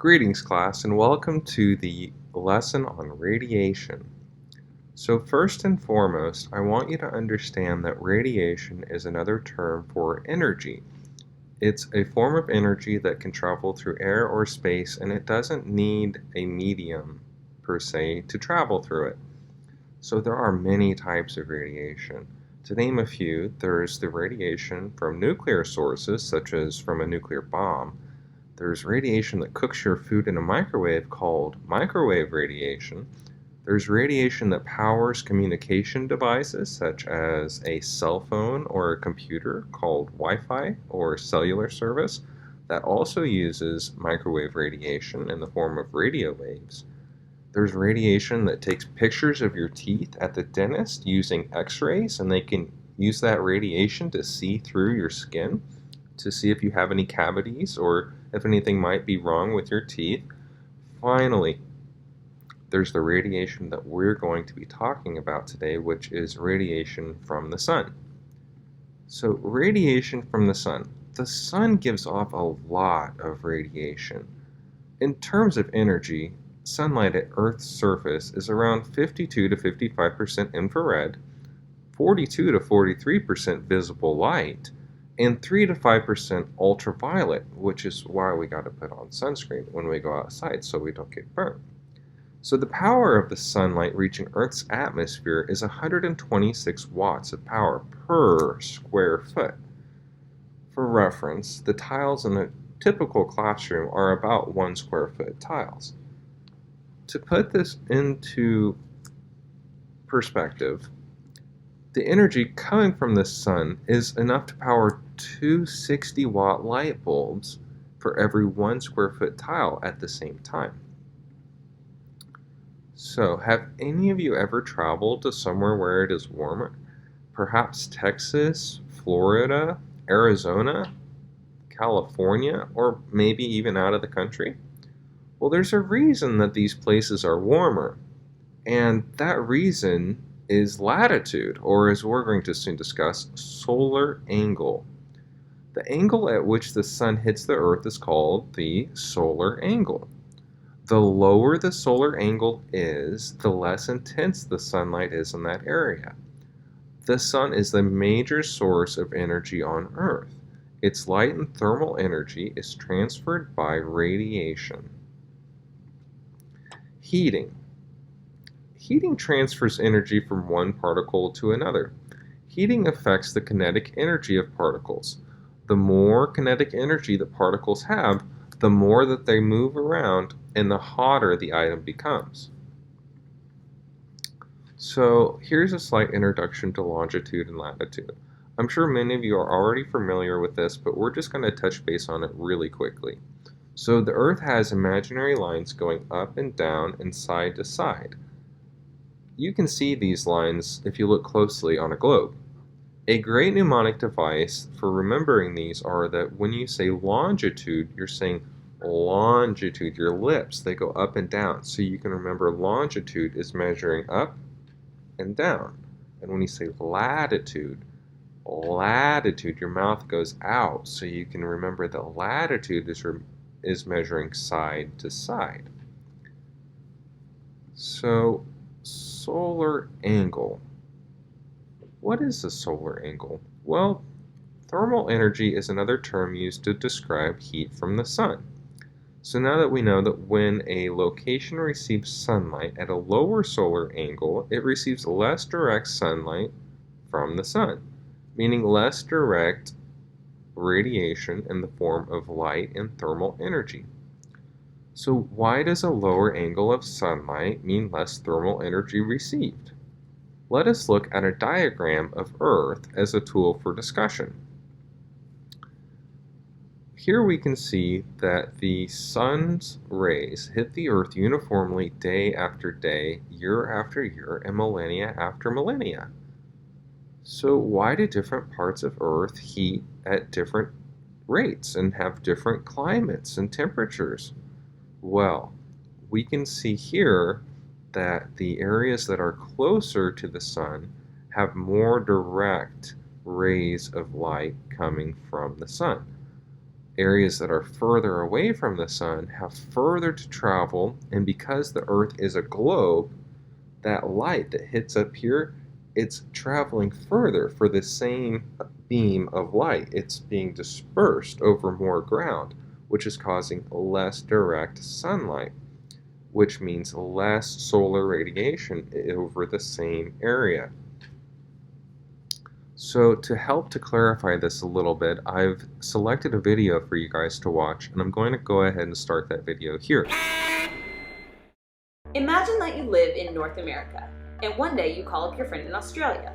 Greetings, class, and welcome to the lesson on radiation. So first and foremost, I want you to understand that radiation is another term for energy. It's a form of energy that can travel through air or space, and it doesn't need a medium, per se, to travel through it. So there are many types of radiation. To name a few, there's the radiation from nuclear sources, such as from a nuclear bomb. There's radiation that cooks your food in a microwave called microwave radiation. There's radiation that powers communication devices such as a cell phone or a computer called Wi-Fi or cellular service that also uses microwave radiation in the form of radio waves. There's radiation that takes pictures of your teeth at the dentist using x-rays, and they can use that radiation to see through your skin to see if you have any cavities or if anything might be wrong with your teeth. Finally, there's the radiation that we're going to be talking about today, which is radiation from the sun. So radiation from the sun gives off a lot of radiation. In terms of energy, sunlight at Earth's surface is around 52 to 55% infrared, 42 to 43% visible light, and 3 to 5% ultraviolet, which is why we got to put on sunscreen when we go outside so we don't get burnt. So the power of the sunlight reaching Earth's atmosphere is 126 watts of power per square foot. For reference, the tiles in a typical classroom are about 1 square foot tiles. To put this into perspective, the energy coming from the sun is enough to power 2 60-watt light bulbs for every 1 square foot tile at the same time. So, have any of you ever traveled to somewhere where it is warmer? Perhaps Texas, Florida, Arizona, California, or maybe even out of the country? Well, there's a reason that these places are warmer, and that reason is latitude, or as we're going to soon discuss, solar angle. The angle at which the sun hits the Earth is called the solar angle. The lower the solar angle is, the less intense the sunlight is in that area. The sun is the major source of energy on Earth. Its light and thermal energy is transferred by radiation. Heating. Heating transfers energy from one particle to another. Heating affects the kinetic energy of particles. The more kinetic energy the particles have, the more that they move around and the hotter the item becomes. So here's a slight introduction to longitude and latitude. I'm sure many of you are already familiar with this, but we're just going to touch base on it really quickly. So the Earth has imaginary lines going up and down and side to side. You can see these lines if you look closely on a globe. A great mnemonic device for remembering these are that when you say longitude, you're saying longitude. Your lips, they go up and down. So you can remember longitude is measuring up and down. And when you say latitude, your mouth goes out. So you can remember that latitude is measuring side to side. So solar angle. What is a solar angle? Well, thermal energy is another term used to describe heat from the sun. So now that we know that when a location receives sunlight at a lower solar angle, it receives less direct sunlight from the sun, meaning less direct radiation in the form of light and thermal energy. So why does a lower angle of sunlight mean less thermal energy received? Let us look at a diagram of Earth as a tool for discussion. Here we can see that the sun's rays hit the Earth uniformly day after day, year after year, and millennia after millennia. So why do different parts of Earth heat at different rates and have different climates and temperatures? Well, we can see here that the areas that are closer to the sun have more direct rays of light coming from the sun. Areas that are further away from the sun have further to travel, and because the Earth is a globe, that light that hits up here, it's traveling further for the same beam of light. It's being dispersed over more ground, which is causing less direct sunlight, which means less solar radiation over the same area. So to help to clarify this a little bit, I've selected a video for you guys to watch, and I'm going to go ahead and start that video here. Imagine that you live in North America, and one day you call up your friend in Australia.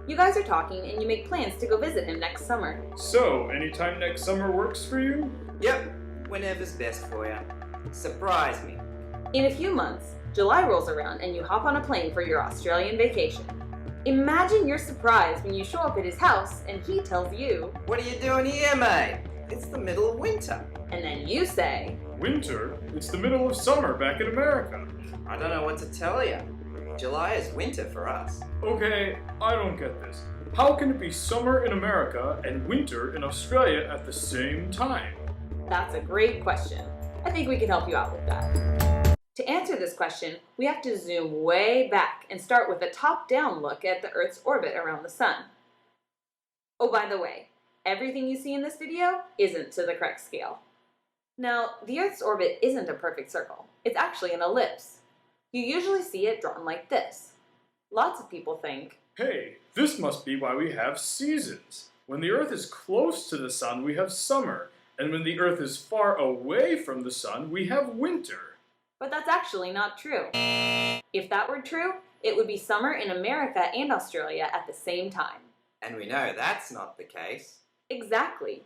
You guys are talking and you make plans to go visit him next summer. So, anytime next summer works for you? Yep, whenever's best for you. Surprise me. In a few months, July rolls around and you hop on a plane for your Australian vacation. Imagine your surprise when you show up at his house and he tells you, "What are you doing here, mate? It's the middle of winter." and then you say, Winter? It's the middle of summer back in America. I don't know what to tell you. July is winter for us. Okay, I don't get this. How can it be summer in America and winter in Australia at the same time? that's a great question. I think we can help you out with that. To answer this question, we have to zoom way back and start with a top-down look at the Earth's orbit around the sun. Oh, by the way, everything you see in this video isn't to the correct scale. Now, the Earth's orbit isn't a perfect circle. It's actually an ellipse. You usually see it drawn like this. Lots of people think, Hey, this must be why we have seasons. When the Earth is close to the sun, we have summer, and when the Earth is far away from the sun, we have winter. but that's actually not true. If that were true, it would be summer in America and Australia at the same time. And we know that's not the case. Exactly.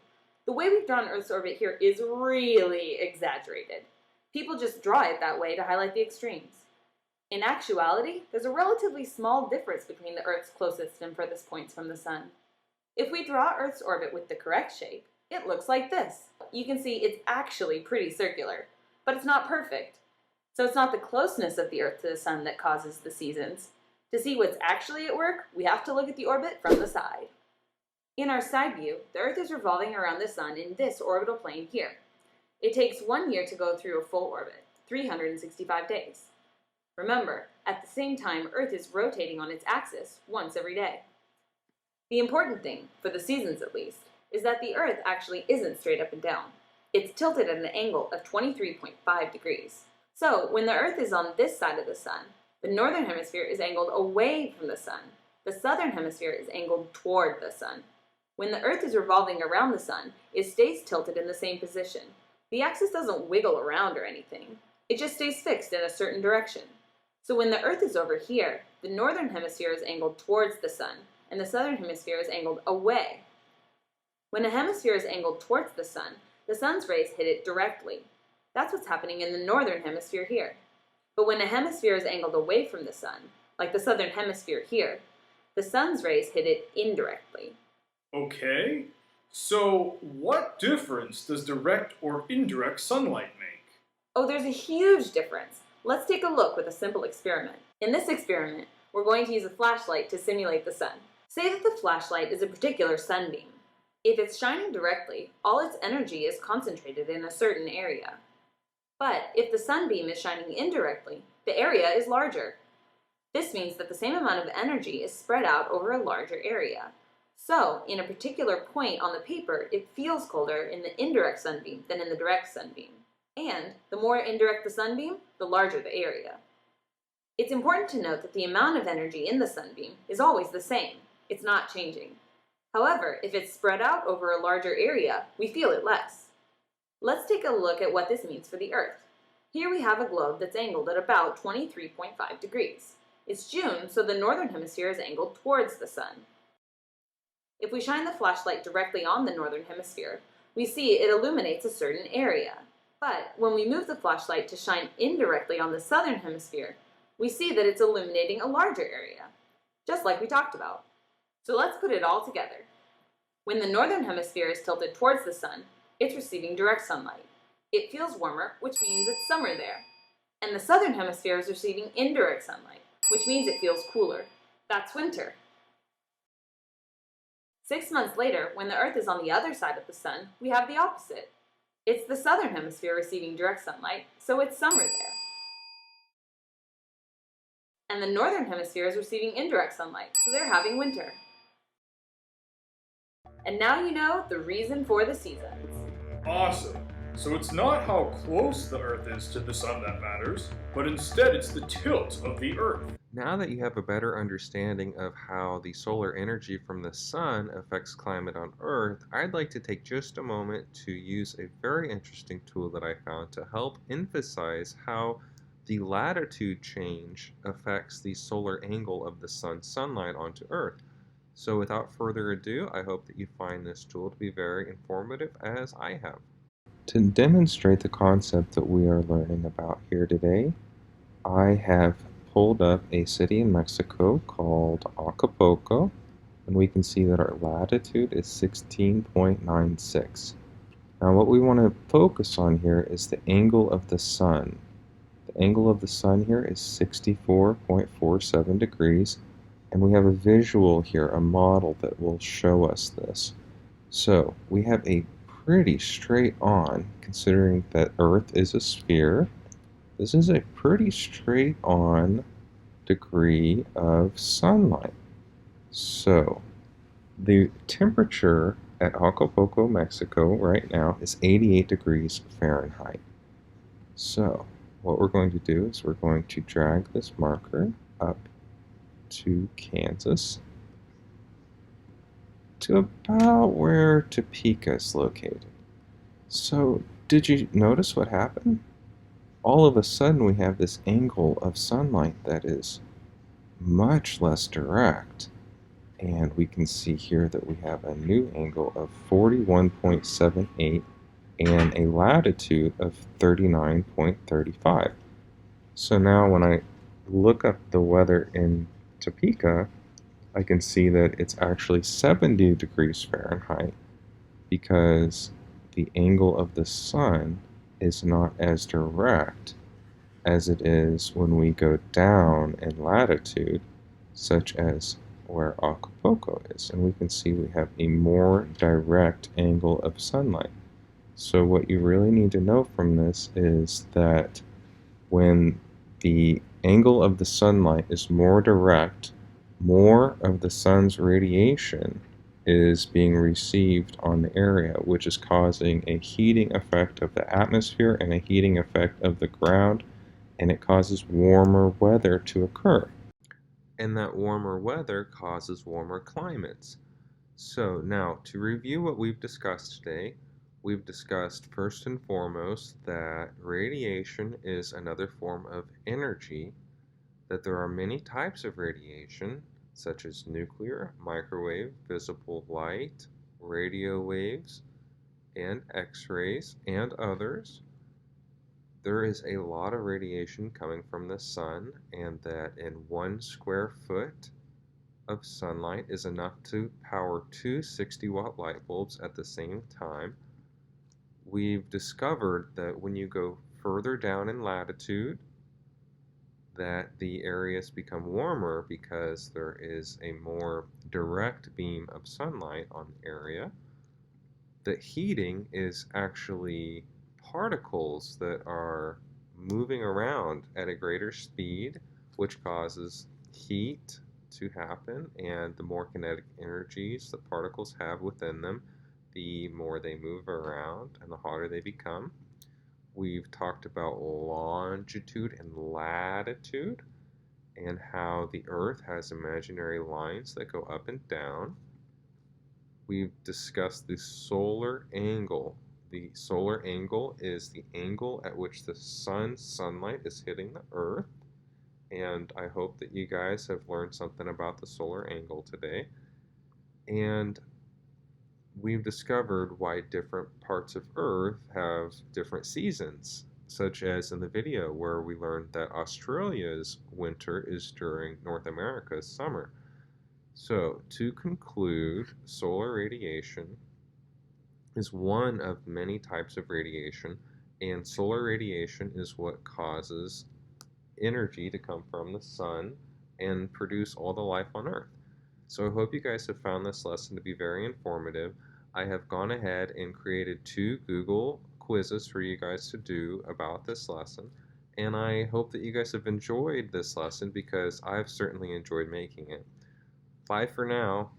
The way we've drawn Earth's orbit here is really exaggerated. People just draw it that way to highlight the extremes. In actuality, there's a relatively small difference between the Earth's closest and furthest points from the sun. If we draw Earth's orbit with the correct shape, it looks like this. You can see it's actually pretty circular, but it's not perfect. So it's not the closeness of the Earth to the sun that causes the seasons. To see what's actually at work, we have to look at the orbit from the side. In our side view, the Earth is revolving around the sun in this orbital plane here. It takes 1 year to go through a full orbit, 365 days. Remember, at the same time, Earth is rotating on its axis once every day. The important thing, for the seasons at least, is that the Earth actually isn't straight up and down. It's tilted at an angle of 23.5 degrees. So, when the Earth is on this side of the sun, the northern hemisphere is angled away from the sun. The southern hemisphere is angled toward the sun. When the Earth is revolving around the sun, it stays tilted in the same position. The axis doesn't wiggle around or anything. It just stays fixed in a certain direction. So when the Earth is over here, the northern hemisphere is angled towards the sun, and the southern hemisphere is angled away. When a hemisphere is angled towards the sun's rays hit it directly. That's what's happening in the northern hemisphere here. But when a hemisphere is angled away from the sun, like the southern hemisphere here, the sun's rays hit it indirectly. Okay, so what difference does direct or indirect sunlight make? Oh, there's a huge difference. Let's take a look with a simple experiment. In this experiment, we're going to use a flashlight to simulate the sun. Say that the flashlight is a particular sunbeam. If it's shining directly, all its energy is concentrated in a certain area. But if the sunbeam is shining indirectly, the area is larger. This means that the same amount of energy is spread out over a larger area. So, in a particular point on the paper, it feels colder in the indirect sunbeam than in the direct sunbeam. And the more indirect the sunbeam, the larger the area. It's important to note that the amount of energy in the sunbeam is always the same. It's not changing. However, if it's spread out over a larger area, we feel it less. Let's take a look at what this means for the Earth. Here we have a globe that's angled at about 23.5 degrees. It's June, so the northern hemisphere is angled towards the sun. If we shine the flashlight directly on the northern hemisphere, we see it illuminates a certain area. But when we move the flashlight to shine indirectly on the southern hemisphere, we see that it's illuminating a larger area, just like we talked about. So let's put it all together. When the northern hemisphere is tilted towards the sun, it's receiving direct sunlight. It feels warmer, which means it's summer there. And the southern hemisphere is receiving indirect sunlight, which means it feels cooler. That's winter. 6 months later, when the Earth is on the other side of the sun, we have the opposite. It's the southern hemisphere receiving direct sunlight, so it's summer there. And the northern hemisphere is receiving indirect sunlight, so they're having winter. And now you know the reason for the seasons. Awesome. So it's not how close the Earth is to the sun that matters, but instead it's the tilt of the Earth. Now that you have a better understanding of how the solar energy from the sun affects climate on Earth, I'd like to take just a moment to use a very interesting tool that I found to help emphasize how the latitude change affects the solar angle of the sun's sunlight onto Earth. So without further ado, I hope that you find this tool to be very informative as I have. To demonstrate the concept that we are learning about here today, I have pulled up a city in Mexico called Acapulco, and we can see that our latitude is 16.96. Now what we want to focus on here is the angle of the sun. The angle of the sun here is 64.47 degrees, and we have a visual here, a model that will show us this. So we have a pretty straight on, considering that Earth is a sphere. This is a pretty straight on degree of sunlight. So the temperature at Acapulco, Mexico right now is 88 degrees Fahrenheit. So what we're going to do is we're going to drag this marker up to Kansas to about where Topeka is located. So did you notice what happened? All of a sudden we have this angle of sunlight that is much less direct, and we can see here that we have a new angle of 41.78 and a latitude of 39.35. So now when I look up the weather in Topeka, I can see that it's actually 70 degrees Fahrenheit because the angle of the sun is not as direct as it is when we go down in latitude, such as where Acapulco is. And we can see we have a more direct angle of sunlight. So what you really need to know from this is that when the angle of the sunlight is more direct, more of the sun's radiation is being received on the area, which is causing a heating effect of the atmosphere and a heating effect of the ground, and it causes warmer weather to occur. And that warmer weather causes warmer climates. So now, to review what we've discussed today, we've discussed first and foremost that radiation is another form of energy, that there are many types of radiation, such as nuclear, microwave, visible light, radio waves, and X-rays, and others. There is a lot of radiation coming from the sun, and that in 1 square foot of sunlight is enough to power two 60-watt light bulbs at the same time. We've discovered that when you go further down in latitude, that the areas become warmer because there is a more direct beam of sunlight on the area. That heating is actually particles that are moving around at a greater speed, which causes heat to happen, and the more kinetic energies the particles have within them, the more they move around and the hotter they become. We've talked about longitude and latitude and how the Earth has imaginary lines that go up and down. We've discussed the solar angle. The solar angle is the angle at which the sun's sunlight is hitting the Earth. And I hope that you guys have learned something about the solar angle today. And we've discovered why different parts of Earth have different seasons, such as in the video where we learned that Australia's winter is during North America's summer. So, to conclude, solar radiation is one of many types of radiation, and solar radiation is what causes energy to come from the sun and produce all the life on Earth. So I hope you guys have found this lesson to be very informative. I have gone ahead and created 2 Google quizzes for you guys to do about this lesson, and I hope that you guys have enjoyed this lesson because I've certainly enjoyed making it. Bye for now.